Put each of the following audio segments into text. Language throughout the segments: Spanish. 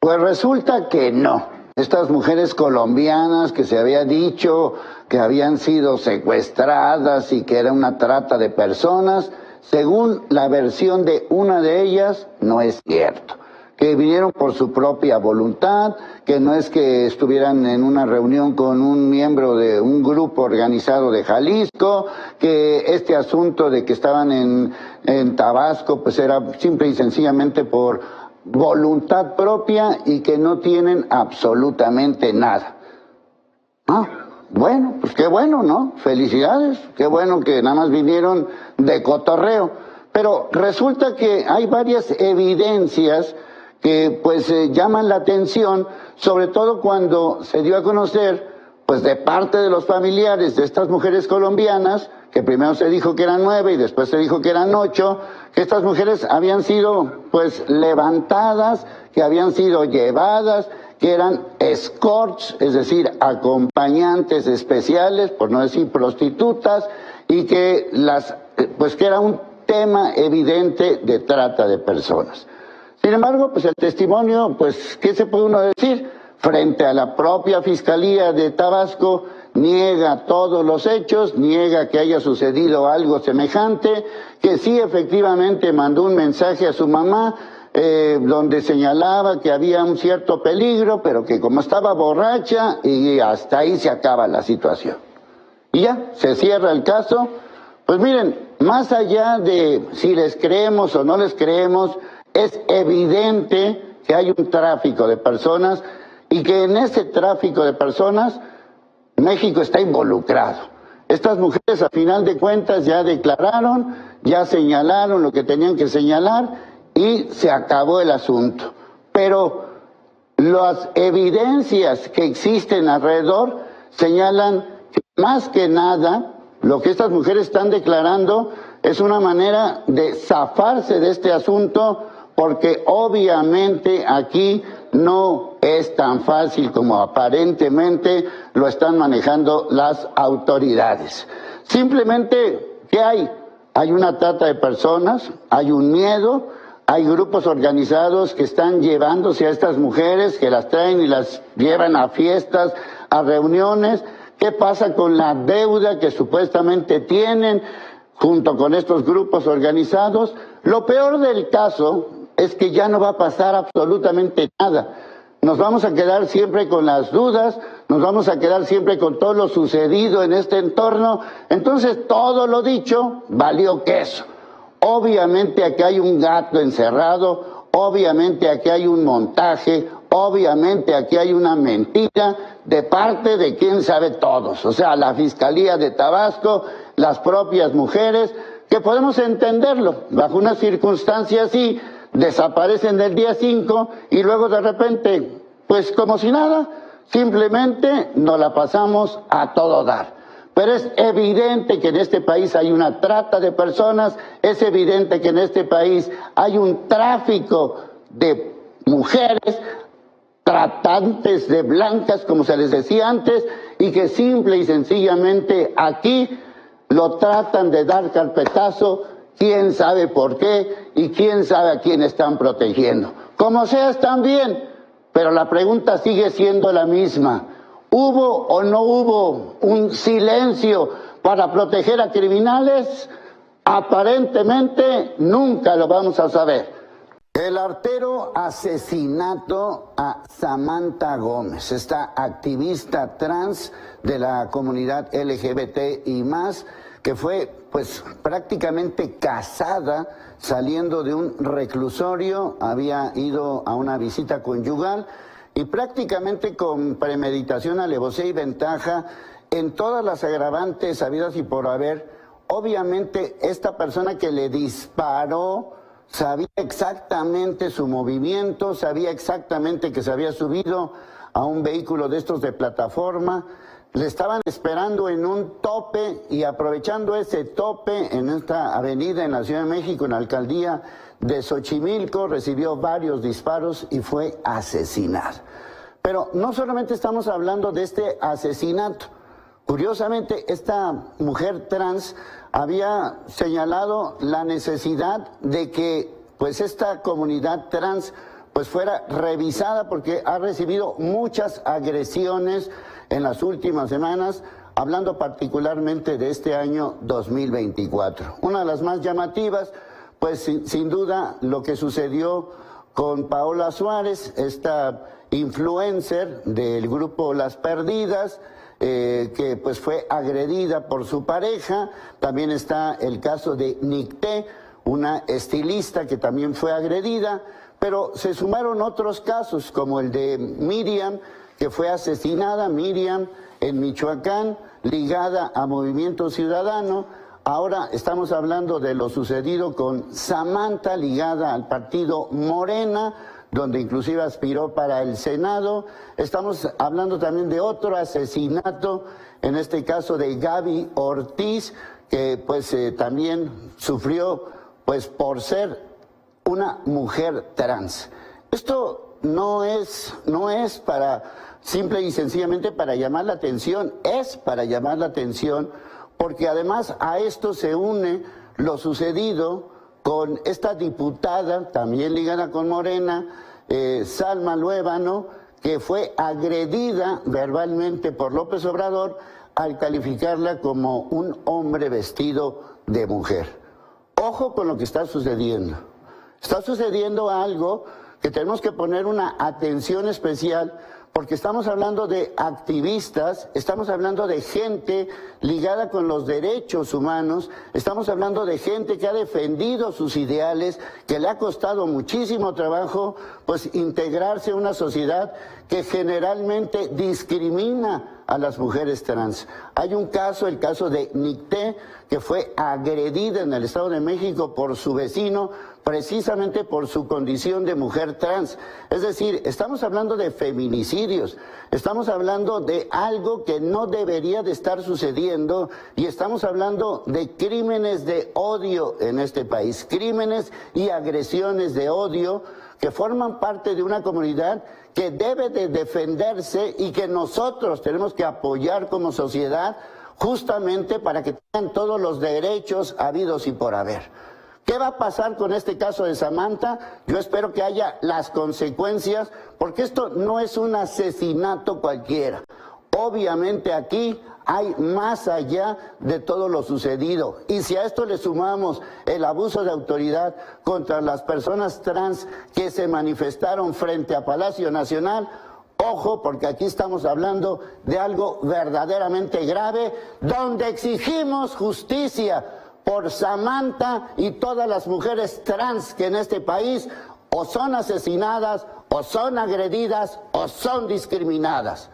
Pues resulta que no. Estas mujeres colombianas que se había dicho que habían sido secuestradas y que era una trata de personas, según la versión de una de ellas, no es cierto. Que vinieron por su propia voluntad, que no es que estuvieran en una reunión con un miembro de un grupo organizado de Jalisco, que este asunto de que estaban en Tabasco pues era simple y sencillamente por voluntad propia y que no tienen absolutamente nada. Bueno, pues qué bueno, ¿no? Felicidades, qué bueno que nada más vinieron de cotorreo. Pero resulta que hay varias evidencias que pues llaman la atención, sobre todo cuando se dio a conocer, pues de parte de los familiares de estas mujeres colombianas, que primero se dijo que eran 9 y después se dijo que eran 8, que estas mujeres habían sido pues levantadas, que habían sido llevadas, que eran escorts, es decir, acompañantes especiales, por no decir prostitutas, y que que era un tema evidente de trata de personas. Sin embargo, pues el testimonio, pues, ¿qué se puede uno decir? Frente a la propia Fiscalía de Tabasco, niega todos los hechos, niega que haya sucedido algo semejante, que sí efectivamente mandó un mensaje a su mamá, donde señalaba que había un cierto peligro, pero que como estaba borracha, y hasta ahí se acaba la situación. Y ya, se cierra el caso. Pues miren, más allá de si les creemos o no les creemos, es evidente que hay un tráfico de personas y que en ese tráfico de personas México está involucrado. Estas mujeres a final de cuentas ya declararon, ya señalaron lo que tenían que señalar y se acabó el asunto. Pero las evidencias que existen alrededor señalan que más que nada lo que estas mujeres están declarando es una manera de zafarse de este asunto, porque obviamente aquí no es tan fácil como aparentemente lo están manejando las autoridades. Simplemente, ¿qué hay? Hay una trata de personas, hay un miedo, hay grupos organizados que están llevándose a estas mujeres, que las traen y las llevan a fiestas, a reuniones. ¿Qué pasa con la deuda que supuestamente tienen junto con estos grupos organizados? Lo peor del caso es que ya no va a pasar absolutamente nada. Nos vamos a quedar siempre con las dudas, nos vamos a quedar siempre con todo lo sucedido en este entorno. Entonces todo lo dicho valió queso. Obviamente aquí hay un gato encerrado, obviamente aquí hay un montaje, obviamente aquí hay una mentira de parte de quién sabe todos. O sea, la Fiscalía de Tabasco, las propias mujeres, que podemos entenderlo, bajo una circunstancia así, desaparecen del día 5 y luego de repente, pues como si nada, simplemente nos la pasamos a todo dar. Pero es evidente que en este país hay una trata de personas, es evidente que en este país hay un tráfico de mujeres, tratantes de blancas, como se les decía antes, y que simple y sencillamente aquí lo tratan de dar carpetazo, quién sabe por qué y quién sabe a quién están protegiendo. Como sea, están bien, pero la pregunta sigue siendo la misma. ¿Hubo o no hubo un silencio para proteger a criminales? Aparentemente nunca lo vamos a saber. El artero asesinato a Samantha Gómez, esta activista trans de la comunidad LGBT y más, que fue pues prácticamente casada saliendo de un reclusorio, había ido a una visita conyugal y prácticamente con premeditación, alevosía y ventaja en todas las agravantes habidas y por haber. Obviamente esta persona que le disparó sabía exactamente su movimiento, sabía exactamente que se había subido a un vehículo de estos de plataforma. Le estaban esperando en un tope y aprovechando ese tope en esta avenida en la Ciudad de México, en la alcaldía de Xochimilco, recibió varios disparos y fue asesinada. Pero no solamente estamos hablando de este asesinato. Curiosamente, esta mujer trans había señalado la necesidad de que pues esta comunidad trans pues fuera revisada porque ha recibido muchas agresiones en las últimas semanas, hablando particularmente de este año 2024. Una de las más llamativas, pues sin duda lo que sucedió con Paola Suárez, esta influencer del grupo Las Perdidas, que pues fue agredida por su pareja. También está el caso de Nicté, una estilista que también fue agredida, pero se sumaron otros casos como el de Miriam, que fue asesinada, Miriam en Michoacán, ligada a Movimiento Ciudadano. Ahora estamos hablando de lo sucedido con Samantha, ligada al partido Morena, donde inclusive aspiró para el Senado. Estamos hablando también de otro asesinato, en este caso de Gaby Ortiz, que pues también sufrió pues por ser una mujer trans. Esto no es para simple y sencillamente para llamar la atención, es para llamar la atención, porque además a esto se une lo sucedido con esta diputada, también ligada con Morena, Salma Luébano, que fue agredida verbalmente por López Obrador al calificarla como un hombre vestido de mujer. Ojo con lo que está sucediendo. Está sucediendo algo que tenemos que poner una atención especial, porque estamos hablando de activistas, estamos hablando de gente ligada con los derechos humanos, estamos hablando de gente que ha defendido sus ideales, que le ha costado muchísimo trabajo pues integrarse a una sociedad que generalmente discrimina a las mujeres trans. Hay un caso, el caso de Nicté, que fue agredida en el Estado de México por su vecino, precisamente por su condición de mujer trans. Es decir, estamos hablando de feminicidios, estamos hablando de algo que no debería de estar sucediendo, y estamos hablando de crímenes de odio en este país, crímenes y agresiones de odio que forman parte de una comunidad que debe de defenderse y que nosotros tenemos que apoyar como sociedad, justamente para que tengan todos los derechos habidos y por haber. ¿Qué va a pasar con este caso de Samantha? Yo espero que haya las consecuencias, porque esto no es un asesinato cualquiera. Obviamente aquí hay más allá de todo lo sucedido. Y si a esto le sumamos el abuso de autoridad contra las personas trans que se manifestaron frente a Palacio Nacional, ojo, porque aquí estamos hablando de algo verdaderamente grave, donde exigimos justicia por Samantha y todas las mujeres trans que en este país o son asesinadas, o son agredidas, o son discriminadas.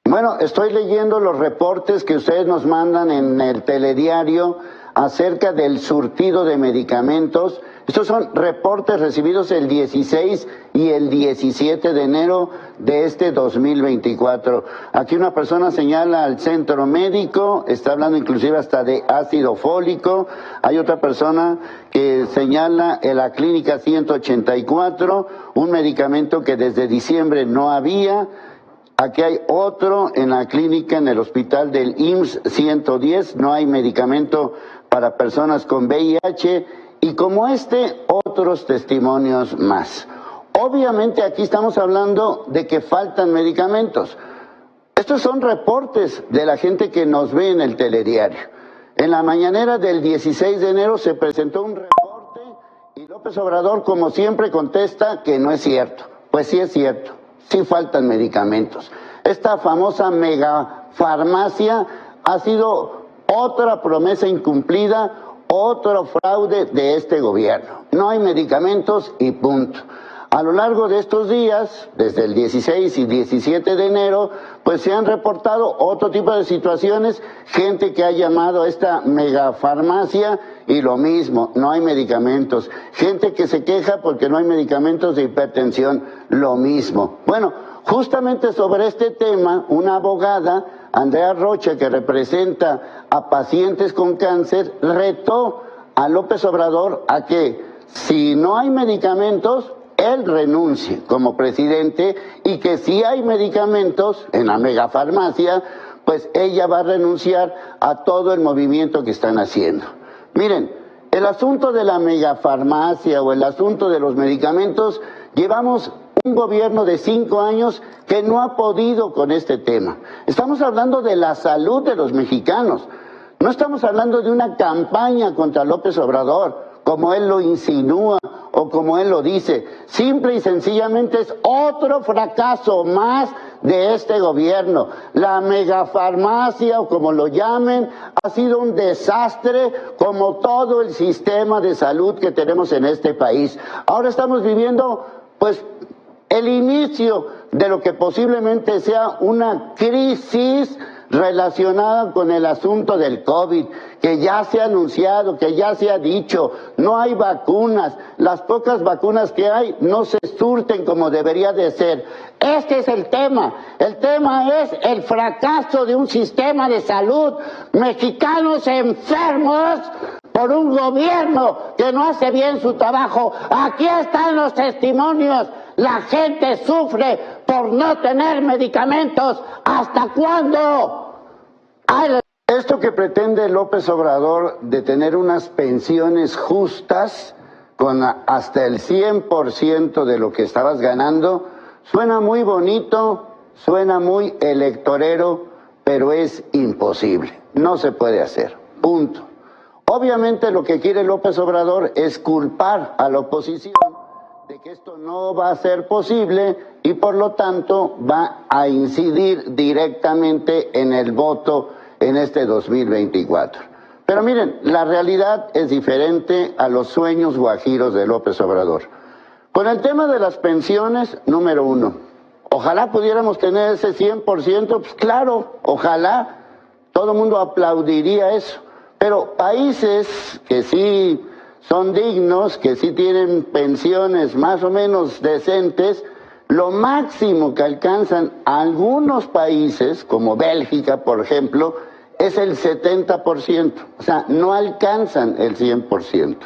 Bueno, estoy leyendo los reportes que ustedes nos mandan en el telediario acerca del surtido de medicamentos. Estos son reportes recibidos el 16 y el 17 de enero de este 2024. Aquí una persona señala al centro médico, está hablando inclusive hasta de ácido fólico. Hay otra persona que señala en la clínica 184, un medicamento que desde diciembre no había. Aquí hay otro en la clínica, en el hospital del IMSS 110, no hay medicamento para personas con VIH, y como otros testimonios más. Obviamente aquí estamos hablando de que faltan medicamentos. Estos son reportes de la gente que nos ve en el telediario. En la mañanera del 16 de enero se presentó un reporte y López Obrador, como siempre, contesta que no es cierto. Pues sí es cierto. Sí faltan medicamentos. Esta famosa megafarmacia ha sido otra promesa incumplida, otro fraude de este gobierno. No hay medicamentos y punto. A lo largo de estos días, desde el 16 y 17 de enero, pues se han reportado otro tipo de situaciones, gente que ha llamado a esta megafarmacia y lo mismo, no hay medicamentos. Gente que se queja porque no hay medicamentos de hipertensión, lo mismo. Bueno, justamente sobre este tema, una abogada, Andrea Rocha, que representa a pacientes con cáncer, retó a López Obrador a que si no hay medicamentos, él renuncie como presidente, y que si hay medicamentos en la megafarmacia, pues ella va a renunciar a todo el movimiento que están haciendo. Miren, el asunto de la megafarmacia o el asunto de los medicamentos, llevamos un gobierno de 5 años que no ha podido con este tema. Estamos hablando de la salud de los mexicanos. No estamos hablando de una campaña contra López Obrador, como él lo insinúa o como él lo dice. Simple y sencillamente es otro fracaso más de este gobierno. La megafarmacia, o como lo llamen, ha sido un desastre, como todo el sistema de salud que tenemos en este país. Ahora estamos viviendo, pues, el inicio de lo que posiblemente sea una crisis relacionada con el asunto del COVID, que ya se ha anunciado, que ya se ha dicho, no hay vacunas, las pocas vacunas que hay no se surten como debería de ser. Este es el tema es el fracaso de un sistema de salud, mexicanos enfermos por un gobierno que no hace bien su trabajo. Aquí están los testimonios. La gente sufre por no tener medicamentos. ¿Hasta cuándo? Esto que pretende López Obrador de tener unas pensiones justas con hasta el 100% de lo que estabas ganando, suena muy bonito, suena muy electorero, pero es imposible. No se puede hacer. Punto. Obviamente lo que quiere López Obrador es culpar a la oposición de que esto no va a ser posible y por lo tanto va a incidir directamente en el voto en este 2024. Pero miren, la realidad es diferente a los sueños guajiros de López Obrador. Con el tema de las pensiones, número 1, ojalá pudiéramos tener ese 100%, pues claro, ojalá, todo el mundo aplaudiría eso. Pero países que sí son dignos, que sí tienen pensiones más o menos decentes, lo máximo que alcanzan algunos países, como Bélgica, por ejemplo, es el 70%. O sea, no alcanzan el 100%.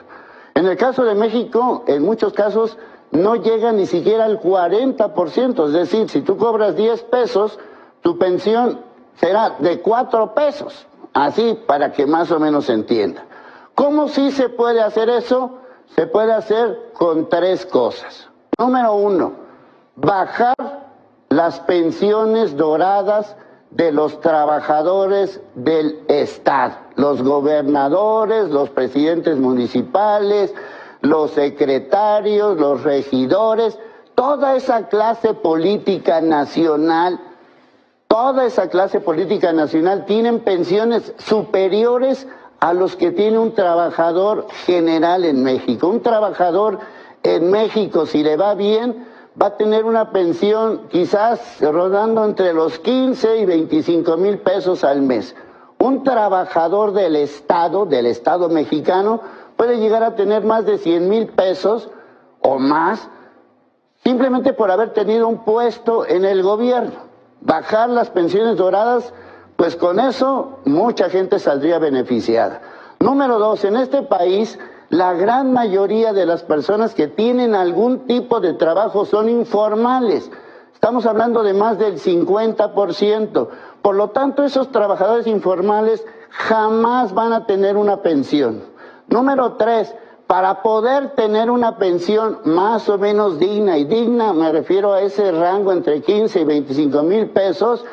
En el caso de México, en muchos casos, no llega ni siquiera al 40%. Es decir, si tú cobras 10 pesos, tu pensión será de 4 pesos. Así, para que más o menos se entienda. ¿Cómo sí se puede hacer eso? Se puede hacer con 3 cosas. Número 1, bajar las pensiones doradas de los trabajadores del Estado, los gobernadores, los presidentes municipales, los secretarios, los regidores, toda esa clase política nacional. Toda esa clase política nacional tienen pensiones superiores a los que tiene un trabajador general en México. Un trabajador en México, si le va bien, va a tener una pensión quizás rodando entre los 15 y 25 mil pesos al mes. Un trabajador del Estado mexicano, puede llegar a tener más de 100 mil pesos o más, simplemente por haber tenido un puesto en el gobierno. Bajar las pensiones doradas, pues con eso mucha gente saldría beneficiada. Número 2, en este país la gran mayoría de las personas que tienen algún tipo de trabajo son informales. Estamos hablando de más del 50%. Por lo tanto, esos trabajadores informales jamás van a tener una pensión. Número 3, para poder tener una pensión más o menos digna, y digna me refiero a ese rango entre 15 y 25 mil pesos,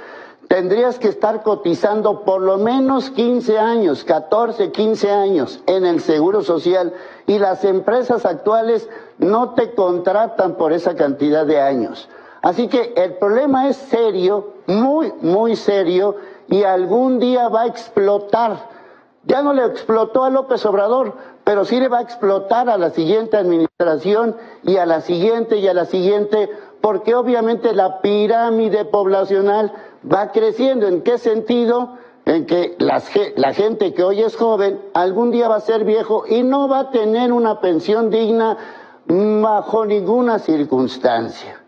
tendrías que estar cotizando por lo menos 15 años, 14, 15 años en el Seguro Social, y las empresas actuales no te contratan por esa cantidad de años. Así que el problema es serio, muy, muy serio, y algún día va a explotar. Ya no le explotó a López Obrador, pero sí le va a explotar a la siguiente administración y a la siguiente, porque obviamente la pirámide poblacional va creciendo. ¿En qué sentido? En que la gente que hoy es joven, algún día va a ser viejo y no va a tener una pensión digna bajo ninguna circunstancia.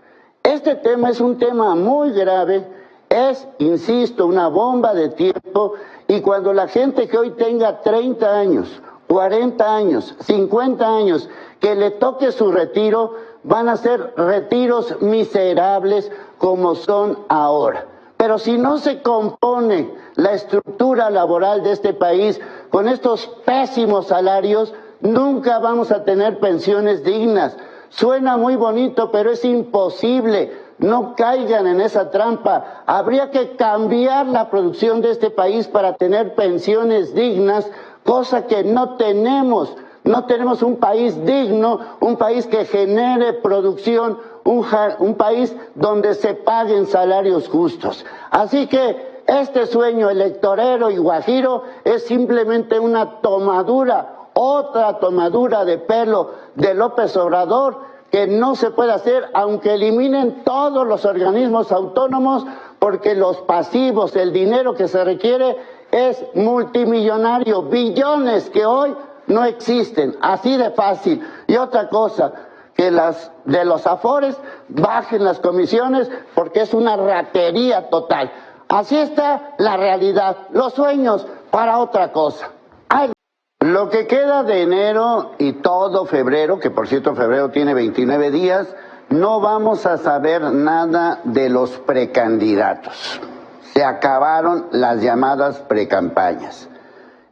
Este tema es un tema muy grave, es, insisto, una bomba de tiempo, y cuando la gente que hoy tenga 30 años, 40 años, 50 años, que le toque su retiro, van a ser retiros miserables como son ahora. Pero si no se compone la estructura laboral de este país con estos pésimos salarios, nunca vamos a tener pensiones dignas. Suena muy bonito, pero es imposible. No caigan en esa trampa. Habría que cambiar la producción de este país para tener pensiones dignas, cosa que no tenemos. No tenemos un país digno, un país que genere producción, un país donde se paguen salarios justos. Así que este sueño electorero y guajiro es simplemente una tomadura, otra tomadura de pelo de López Obrador, que no se puede hacer aunque eliminen todos los organismos autónomos, porque los pasivos, el dinero que se requiere es multimillonario, billones que hoy no existen, así de fácil. Y otra cosa, que de los afores bajen las comisiones, porque es una ratería total. Así está la realidad, los sueños para otra cosa. Ay, lo que queda de enero y todo febrero, que por cierto febrero tiene 29 días, no vamos a saber nada de los precandidatos. Se acabaron las llamadas precampañas.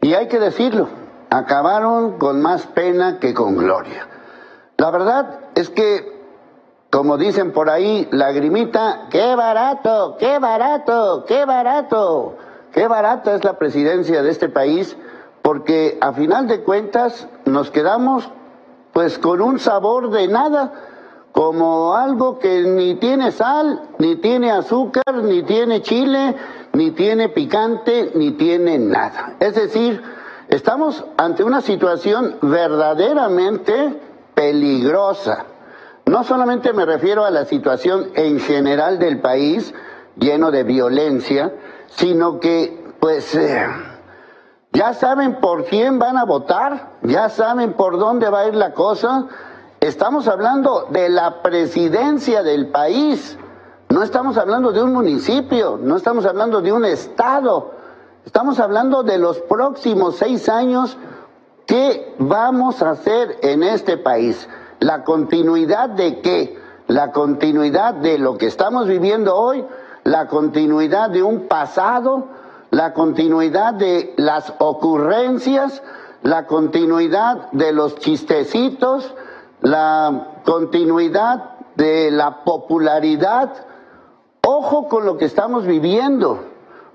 Y hay que decirlo, acabaron con más pena que con gloria. La verdad es que, como dicen por ahí, lagrimita, ¡qué barato, qué barato, qué barato! ¡Qué barata es la presidencia de este país! Porque a final de cuentas nos quedamos pues con un sabor de nada, como algo que ni tiene sal, ni tiene azúcar, ni tiene chile, ni tiene picante, ni tiene nada. Es decir, estamos ante una situación verdaderamente peligrosa. No solamente me refiero a la situación en general del país, lleno de violencia, sino que, pues, ya saben por quién van a votar, ya saben por dónde va a ir la cosa. Estamos hablando de la presidencia del país, no estamos hablando de un municipio, no estamos hablando de un estado, estamos hablando de los próximos 6 años. ¿Qué vamos a hacer en este país? ¿La continuidad de qué? ¿La continuidad de lo que estamos viviendo hoy? ¿La continuidad de un pasado? ¿La continuidad de las ocurrencias? ¿La continuidad de los chistecitos? ¿La continuidad de la popularidad? Ojo con lo que estamos viviendo,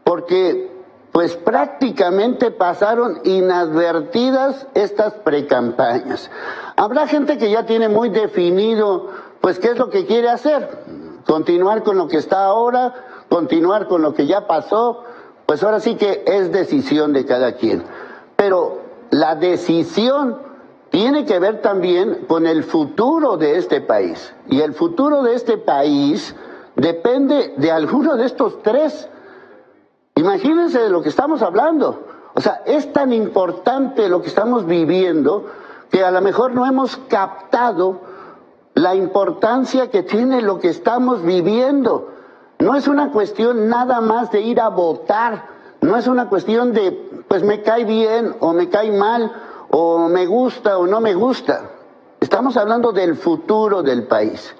porque pues prácticamente pasaron inadvertidas estas precampañas. Habrá gente que ya tiene muy definido, pues, qué es lo que quiere hacer. Continuar con lo que está ahora, continuar con lo que ya pasó, pues ahora sí que es decisión de cada quien. Pero la decisión tiene que ver también con el futuro de este país. Y el futuro de este país depende de alguno de estos tres. Imagínense de lo que estamos hablando. O sea, es tan importante lo que estamos viviendo que a lo mejor no hemos captado la importancia que tiene lo que estamos viviendo. No es una cuestión nada más de ir a votar, no es una cuestión de, pues me cae bien o me cae mal, o me gusta o no me gusta. Estamos hablando del futuro del país.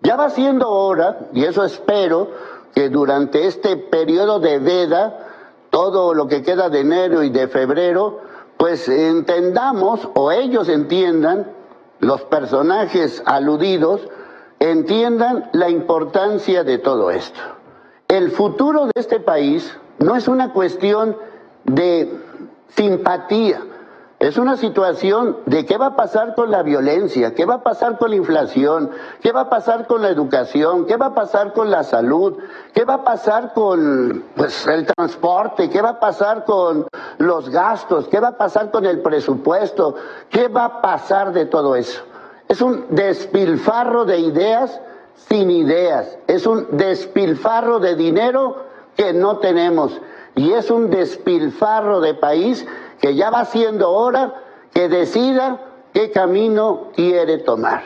Ya va siendo hora, y eso espero, que durante este periodo de veda, todo lo que queda de enero y de febrero, pues entendamos, o ellos entiendan, los personajes aludidos, entiendan la importancia de todo esto. El futuro de este país no es una cuestión de simpatía, es una situación de qué va a pasar con la violencia, qué va a pasar con la inflación, qué va a pasar con la educación, qué va a pasar con la salud, qué va a pasar con el transporte, qué va a pasar con los gastos, qué va a pasar con el presupuesto, qué va a pasar de todo eso. Es un despilfarro de ideas sin ideas, es un despilfarro de dinero que no tenemos y es un despilfarro de país que ya va siendo hora que decida qué camino quiere tomar.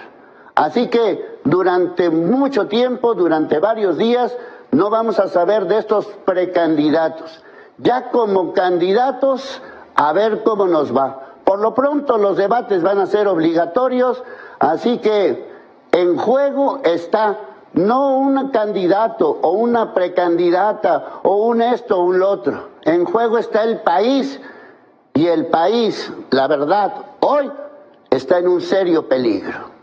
Así que durante mucho tiempo, durante varios días, no vamos a saber de estos precandidatos. Ya como candidatos, a ver cómo nos va. Por lo pronto los debates van a ser obligatorios, así que en juego está no un candidato o una precandidata o un esto o un lo otro. En juego está el país Y el país, la verdad, hoy está en un serio peligro.